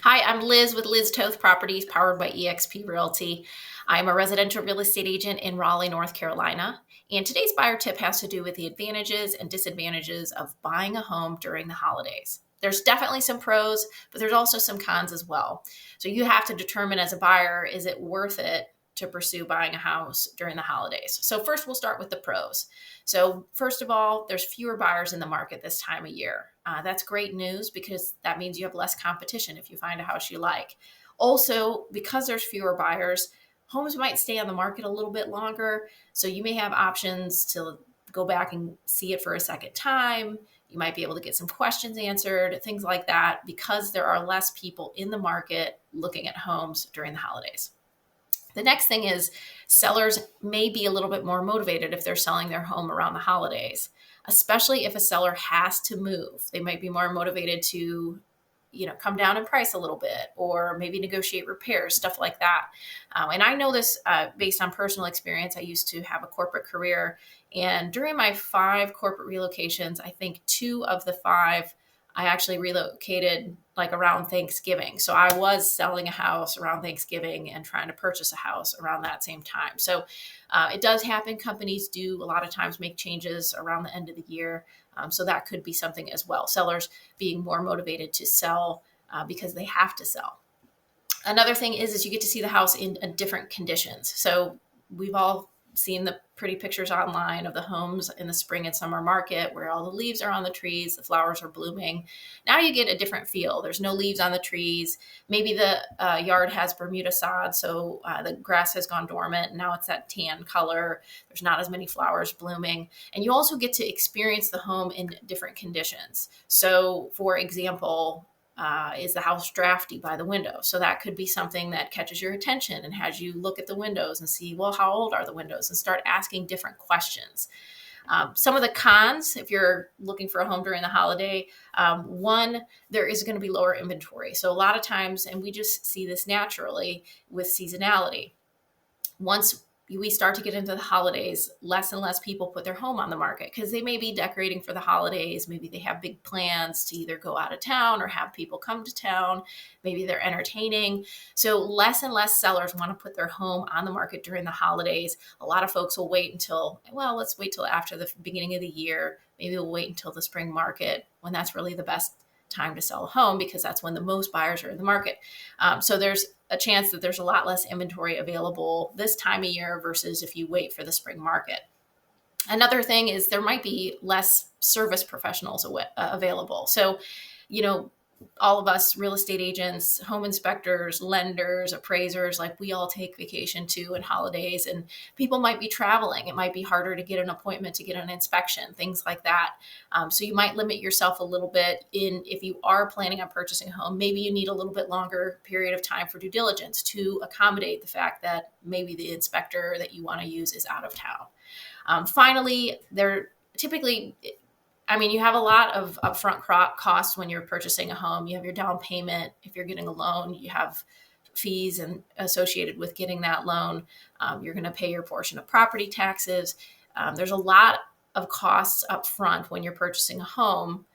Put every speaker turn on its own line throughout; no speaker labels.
Hi, I'm Liz with Liz Toth Properties, powered by EXP Realty. I'm a residential real estate agent in Raleigh, North Carolina. And today's buyer tip has to do with the advantages and disadvantages of buying a home during the holidays. There's definitely some pros, but there's also some cons as well. So you have to determine as a buyer, is it worth it to pursue buying a house during the holidays? So first we'll start with the pros. So first of all, there's fewer buyers in the market this time of year. That's great news because that means you have less competition if you find a house you like. Also, because there's fewer buyers, homes might stay on the market a little bit longer. So you may have options to go back and see it for a second time. You might be able to get some questions answered, things like that, because there are less people in the market looking at homes during the holidays. The next thing is sellers may be a little bit more motivated if they're selling their home around the holidays, especially if a seller has to move. They might be more motivated to, come down in price a little bit or maybe negotiate repairs, stuff like that. And I know this based on personal experience. I used to have a corporate career, and during my 5 corporate relocations, I think 2 of the 5 I actually relocated like around Thanksgiving. So I was selling a house around Thanksgiving and trying to purchase a house around that same time. So it does happen. Companies do a lot of times make changes around the end of the year. So that could be something as well. Sellers being more motivated to sell because they have to sell. Another thing is you get to see the house in different conditions. So we've all seen the pretty pictures online of the homes in the spring and summer market where all the leaves are on the trees, the flowers are blooming. Now you get a different feel. There's no leaves on the trees. Maybe the yard has Bermuda sod, so the grass has gone dormant. Now it's that tan color. There's not as many flowers blooming. And you also get to experience the home in different conditions. So for example, is the house drafty by the window? So that could be something that catches your attention and has you look at the windows and see, well, how old are the windows? And start asking different questions. Some of the cons, if you're looking for a home during the holiday, one, there is going to be lower inventory. So a lot of times, and we just see this naturally with seasonality, once we start to get into the holidays, less and less people put their home on the market because they may be decorating for the holidays. Maybe they have big plans to either go out of town or have people come to town. Maybe they're entertaining. So less and less sellers want to put their home on the market during the holidays. A lot of folks will wait until, let's wait till after the beginning of the year. Maybe we'll wait until the spring market when that's really the best time to sell a home because that's when the most buyers are in the market. So there's a chance that there's a lot less inventory available this time of year versus if you wait for the spring market. Another thing is there might be less service professionals available. So, all of us real estate agents, home inspectors, lenders, appraisers, like we all take vacation too and holidays, and people might be traveling. It might be harder to get an appointment to get an inspection, things like that. So you might limit yourself a little bit if you are planning on purchasing a home, maybe you need a little bit longer period of time for due diligence to accommodate the fact that maybe the inspector that you want to use is out of town. Finally, you have a lot of upfront costs when you're purchasing a home. You have your down payment. If you're getting a loan, you have fees and associated with getting that loan. You're going to pay your portion of property taxes. There's a lot of costs up front when you're purchasing a home,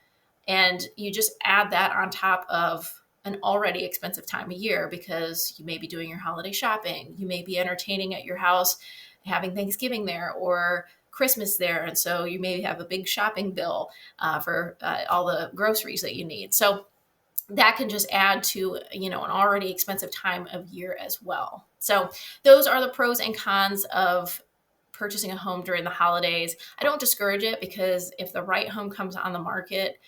and you just add that on top of an already expensive time of year because you may be doing your holiday shopping. You may be entertaining at your house, having Thanksgiving there or Christmas there. And so you may have a big shopping bill for all the groceries that you need. So that can just add to, an already expensive time of year as well. So those are the pros and cons of purchasing a home during the holidays. I don't discourage it because if the right home comes on the market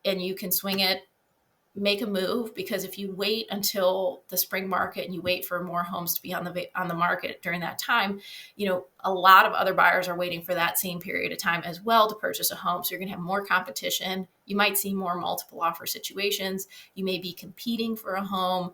and you can swing it, make a move, because if you wait until the spring market and you wait for more homes to be on the market during that time, a lot of other buyers are waiting for that same period of time as well to purchase a home. So you're going to have more competition. You might see more multiple offer situations. You may be competing for a home.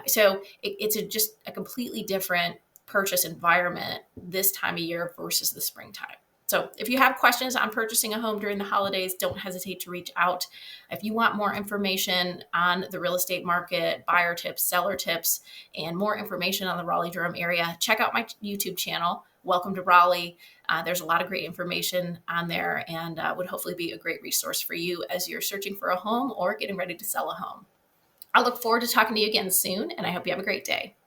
So it's just a completely different purchase environment this time of year versus the springtime. So if you have questions on purchasing a home during the holidays, don't hesitate to reach out. If you want more information on the real estate market, buyer tips, seller tips, and more information on the Raleigh-Durham area, check out my YouTube channel, Welcome to Raleigh. There's a lot of great information on there and would hopefully be a great resource for you as you're searching for a home or getting ready to sell a home. I look forward to talking to you again soon, and I hope you have a great day.